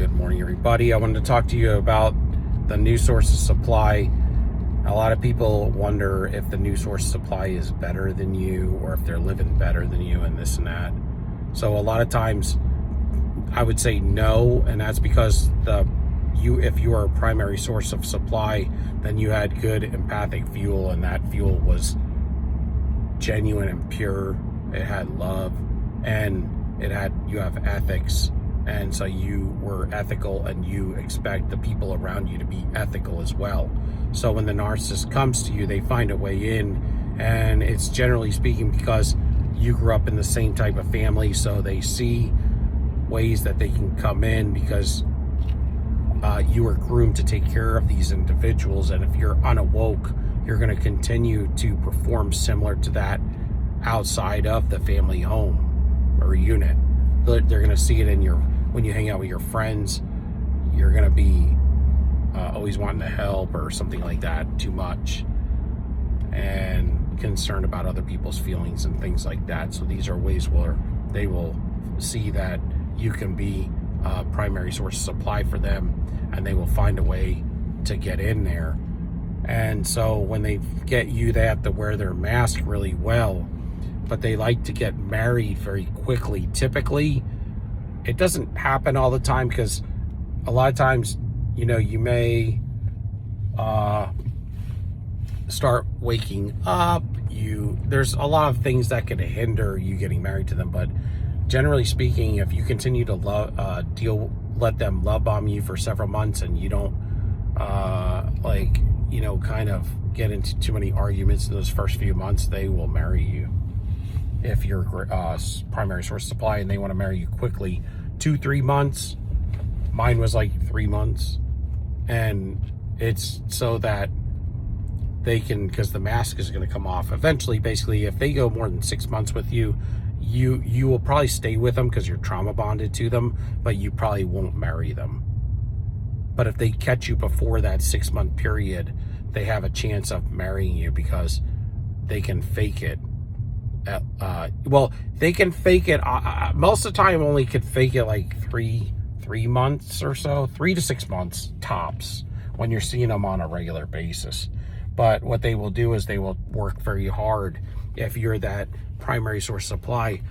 Good morning, everybody. I wanted to talk to you about the new source of supply. A lot of people wonder if the new source of supply is better than you, or if they're living better than you, and this and that. So a lot of times I would say no, and that's because if you are a primary source of supply, then you had good empathic fuel, and that fuel was genuine and pure. It had love, and you have ethics. And so you were ethical, and you expect the people around you to be ethical as well. So when the narcissist comes to you, they find a way in, and it's generally speaking because you grew up in the same type of family, so they see ways that they can come in because you were groomed to take care of these individuals. And if you're unawoke, you're going to continue to perform similar to that outside of the family home or unit. They're going to see it in when you hang out with your friends. You're going to be always wanting to help or something like that too much, and concerned about other people's feelings and things like that. So these are ways where they will see that you can be a primary source of supply for them, and they will find a way to get in there. And so when they get you, they have to wear their mask really well, but they like to get married very quickly. Typically, it doesn't happen all the time, because a lot of times, you may start waking up. There's a lot of things that can hinder you getting married to them, but generally speaking, if you continue to let them love bomb you for several months, and you don't kind of get into too many arguments in those first few months, they will marry you. If you're primary source supply and they want to marry you quickly, 2-3 months. Mine was like 3 months, and it's so that they can, because the mask is going to come off eventually. Basically, if they go more than 6 months with you, you will probably stay with them because you're trauma bonded to them, but you probably won't marry them. But if they catch you before that 6-month period, they have a chance of marrying you, because they can fake it. They can fake it. Most of the time, only could fake it like three months or so, 3 to 6 months tops, when you're seeing them on a regular basis. But what they will do is they will work very hard if you're that primary source supply,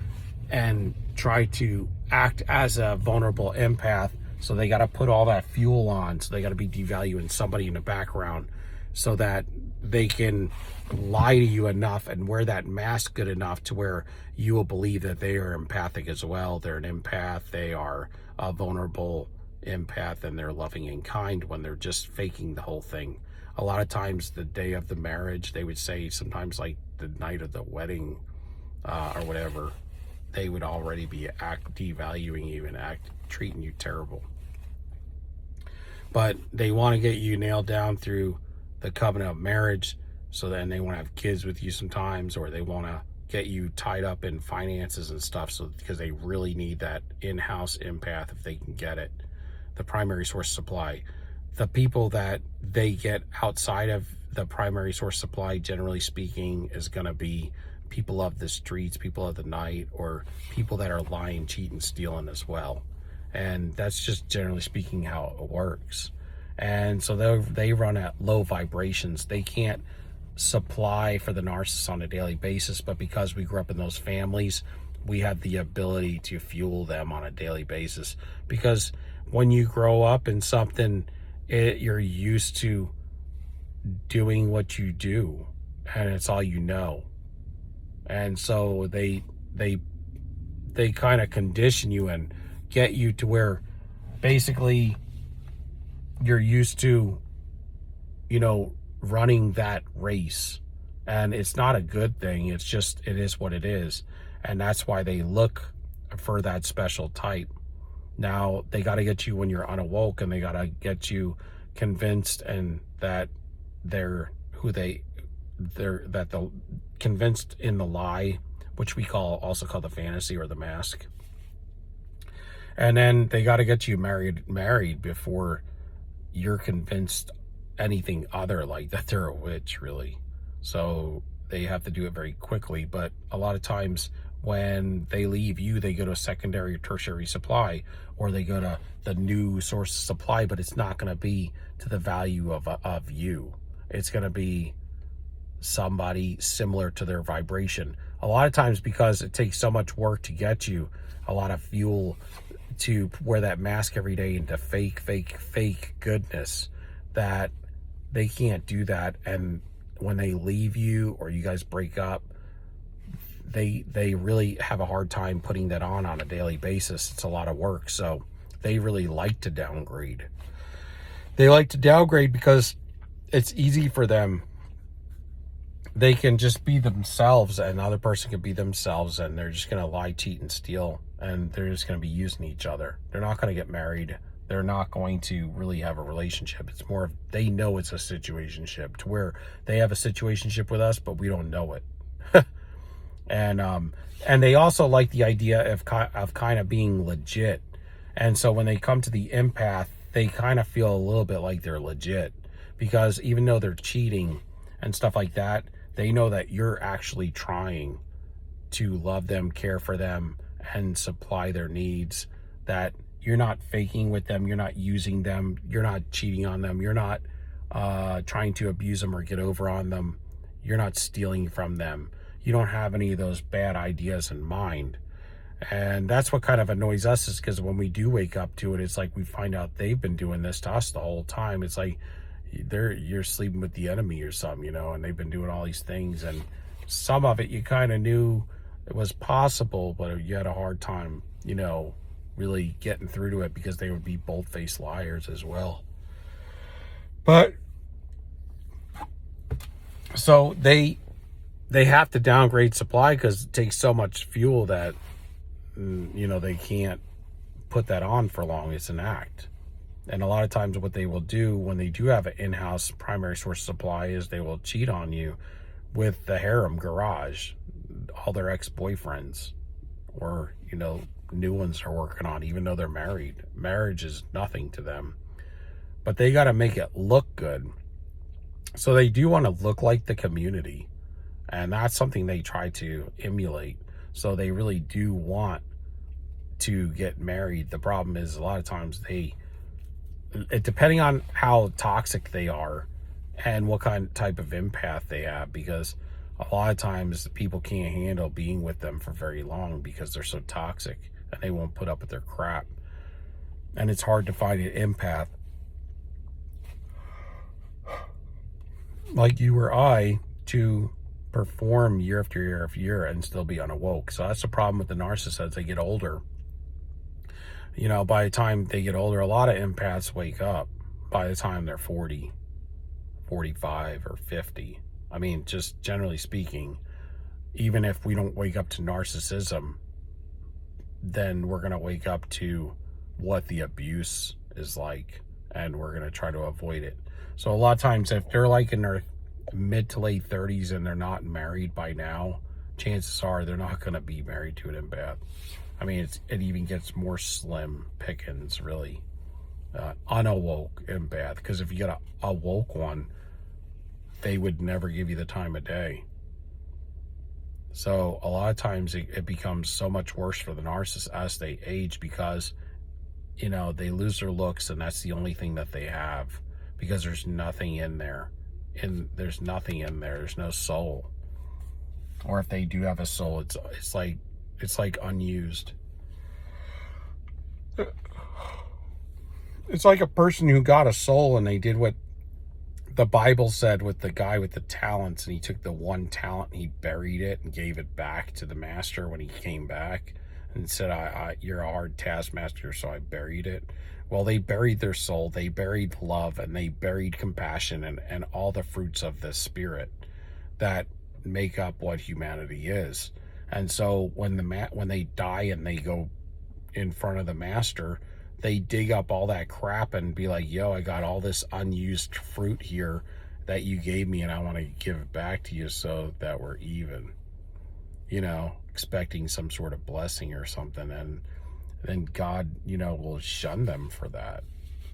and try to act as a vulnerable empath. So they got to put all that fuel on. So they got to be devaluing somebody in the background, so that they can lie to you enough and wear that mask good enough to where you will believe that they are empathic as well. They're an empath. They are a vulnerable empath, and they're loving and kind, when they're just faking the whole thing. A lot of times the day of the marriage, they would say, sometimes like the night of the wedding or whatever, they would already be devaluing you and treating you terrible. But they want to get you nailed down through the covenant of marriage, so then they want to have kids with you sometimes, or they want to get you tied up in finances and stuff, so because they really need that in-house empath if they can get it. The primary source supply. The people that they get outside of the primary source supply, generally speaking, is going to be people of the streets, people of the night, or people that are lying, cheating, stealing as well. And that's just generally speaking how it works. And so they run at low vibrations. They can't supply for the narcissist on a daily basis, but because we grew up in those families, we have the ability to fuel them on a daily basis. Because when you grow up in something, you're used to doing what you do, and it's all you know. And so they kind of condition you and get you to where basically you're used to, running that race. And it's not a good thing. It's just, it is what it is. And that's why they look for that special type. Now, they got to get you when you're unawoke, and they got to get you convinced, and that they're convinced in the lie, which we also call the fantasy or the mask. And then they got to get you married before you're convinced anything other, like that they're a witch, really. So they have to do it very quickly. But a lot of times when they leave you, they go to a secondary or tertiary supply, or they go to the new source of supply, but it's not going to be to the value of you. It's going to be somebody similar to their vibration. A lot of times, because it takes so much work to get you, a lot of fuel to wear that mask every day into fake goodness, that they can't do that. And when they leave you or you guys break up, they really have a hard time putting that on a daily basis. It's a lot of work. So they really like to downgrade. They like to downgrade because it's easy for them. They can just be themselves, and the other person can be themselves, and they're just going to lie, cheat, and steal, and they're just going to be using each other. They're not going to get married. They're not going to really have a relationship. It's more of, they know it's a situationship, to where they have a situationship with us, but we don't know it. And they also like the idea of kind of being legit. And so when they come to the empath, they kind of feel a little bit like they're legit, because even though they're cheating and stuff like that, they know that you're actually trying to love them, care for them, and supply their needs, that you're not faking with them, you're not using them, you're not cheating on them, you're not trying to abuse them or get over on them, you're not stealing from them. You don't have any of those bad ideas in mind. And that's what kind of annoys us, is because when we do wake up to it, it's like we find out they've been doing this to us the whole time. It's like you're sleeping with the enemy or something, and they've been doing all these things. And some of it you kind of knew it was possible, but you had a hard time, really getting through to it, because they would be bold-faced liars as well. But so they have to downgrade supply, because it takes so much fuel that they can't put that on for long. It's an act. And a lot of times what they will do when they do have an in-house primary source supply is they will cheat on you with the harem garage, all their ex-boyfriends, or new ones are working on, even though they're married. Marriage is nothing to them, but they got to make it look good. So they do want to look like the community, and that's something they try to emulate. So they really do want to get married. The problem is, a lot of times depending on how toxic they are and what type of empath they have, because a lot of times people can't handle being with them for very long because they're so toxic, and they won't put up with their crap. And it's hard to find an empath like you or I to perform year after year after year and still be unawoke. So that's the problem with the narcissists as they get older. By the time they get older, a lot of empaths wake up by the time they're 40, 45, or 50. I mean, just generally speaking, even if we don't wake up to narcissism, then we're going to wake up to what the abuse is like, and we're going to try to avoid it. So a lot of times, if they're like in their mid to late 30s and they're not married by now, chances are they're not going to be married to an empath. I mean, it even gets more slim pickings, really. Unawoke empath, because if you get a woke one, they would never give you the time of day. So a lot of times it becomes so much worse for the narcissist as they age, because they lose their looks, and that's the only thing that they have, because there's nothing in there. There's nothing in there. There's no soul. Or if they do have a soul, it's like unused. It's like a person who got a soul, and they did what the Bible said with the guy with the talents, and he took the one talent and he buried it and gave it back to the master when he came back, and said, you're a hard taskmaster, so I buried it. Well, they buried their soul, they buried love, and they buried compassion, and all the fruits of the spirit that make up what humanity is. And so when they die and they go in front of the master, they dig up all that crap and be like, yo, I got all this unused fruit here that you gave me, and I want to give it back to you so that we're even, expecting some sort of blessing or something. And then God, will shun them for that.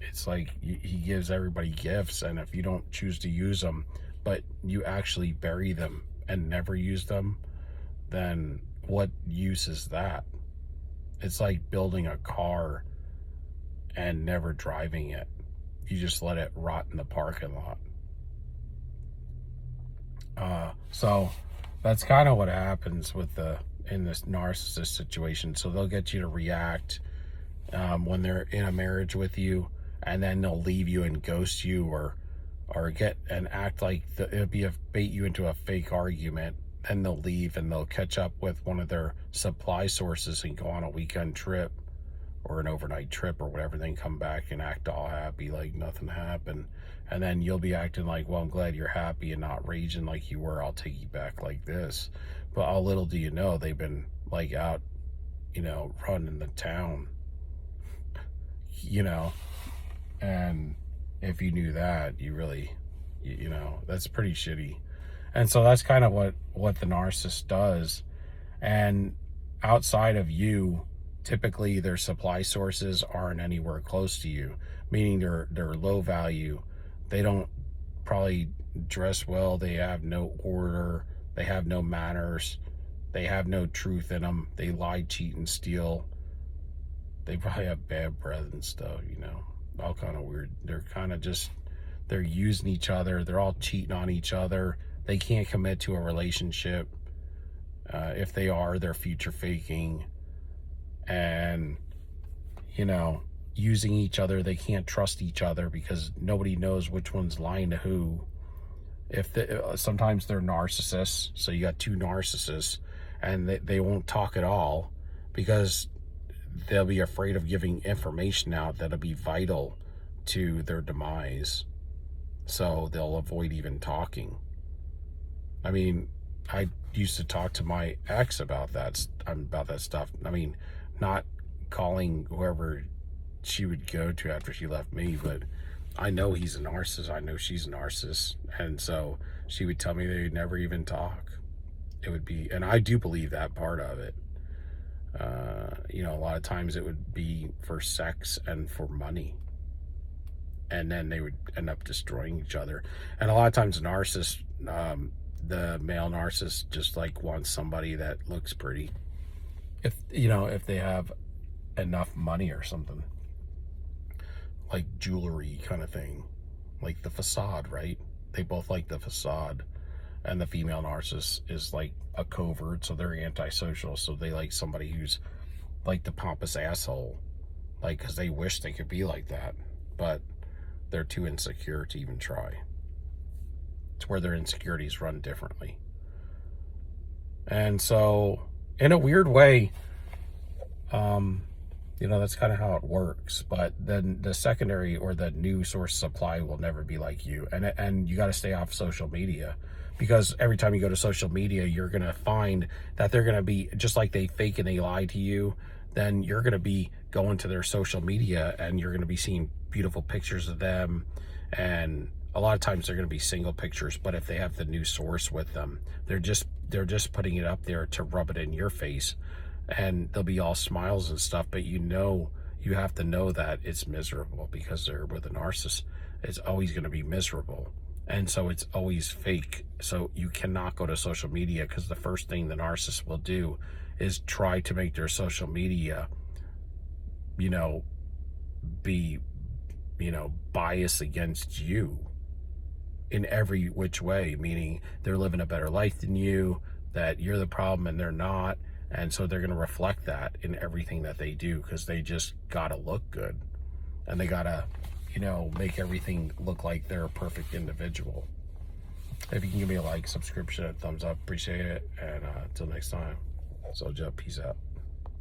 It's like he gives everybody gifts, and if you don't choose to use them, but you actually bury them and never use them, then what use is that? It's like building a car and never driving it. You just let it rot in the parking lot. So that's kind of what happens in this narcissist situation. So they'll get you to react when they're in a marriage with you, and then they'll leave you and ghost you, or get and act like it'll be bait you into a fake argument, and they'll leave and they'll catch up with one of their supply sources and go on a weekend trip or an overnight trip or whatever, then come back and act all happy like nothing happened. And then you'll be acting like, well, I'm glad you're happy and not raging like you were. I'll take you back like this. But how little do you know, they've been like out, running the town, and if you knew that, you really, that's pretty shitty. And so that's kind of what the narcissist does. And outside of you, typically their supply sources aren't anywhere close to you, meaning they're low value. They don't probably dress well. They have no order. They have no manners. They have no truth in them. They lie, cheat, and steal. They probably have bad breath and stuff, all kind of weird. They're using each other. They're all cheating on each other. They can't commit to a relationship. If they are, they're future faking. And, using each other. They can't trust each other because nobody knows which one's lying to who. Sometimes they're narcissists. So you got two narcissists, and they won't talk at all because they'll be afraid of giving information out that'll be vital to their demise. So they'll avoid even talking. I mean, I used to talk to my ex about that stuff. I mean, not calling whoever she would go to after she left me, but I know he's a narcissist. I know she's a narcissist. And so she would tell me they'd never even talk. It would be, and I do believe that part of it. A lot of times it would be for sex and for money. And then they would end up destroying each other. And a lot of times the male narcissist just like wants somebody that looks pretty. If they have enough money or something. Like jewelry kind of thing. Like the facade, right? They both like the facade. And the female narcissist is like a covert, so they're antisocial. So they like somebody who's like the pompous asshole. Like, because they wish they could be like that. But they're too insecure to even try. It's where their insecurities run differently. And so, in a weird way, that's kind of how it works. But then the secondary or the new source supply will never be like you. And you got to stay off social media, because every time you go to social media, you're going to find that they're going to be, just like they fake and they lie to you, then you're going to be going to their social media and you're going to be seeing beautiful pictures of them. And a lot of times they're going to be single pictures, but if they have the new source with them, they're just putting it up there to rub it in your face. And they'll be all smiles and stuff, but you have to know that it's miserable, because they're with a narcissist. It's always going to be miserable. And so it's always fake. So you cannot go to social media, because the first thing the narcissist will do is try to make their social media, be, biased against you in every which way, meaning they're living a better life than you, that you're the problem and they're not. And so they're going to reflect that in everything that they do, because they just got to look good. And they got to, make everything look like they're a perfect individual. If you can give me a like, subscription, a thumbs up, appreciate it. And until next time, Soja, peace out.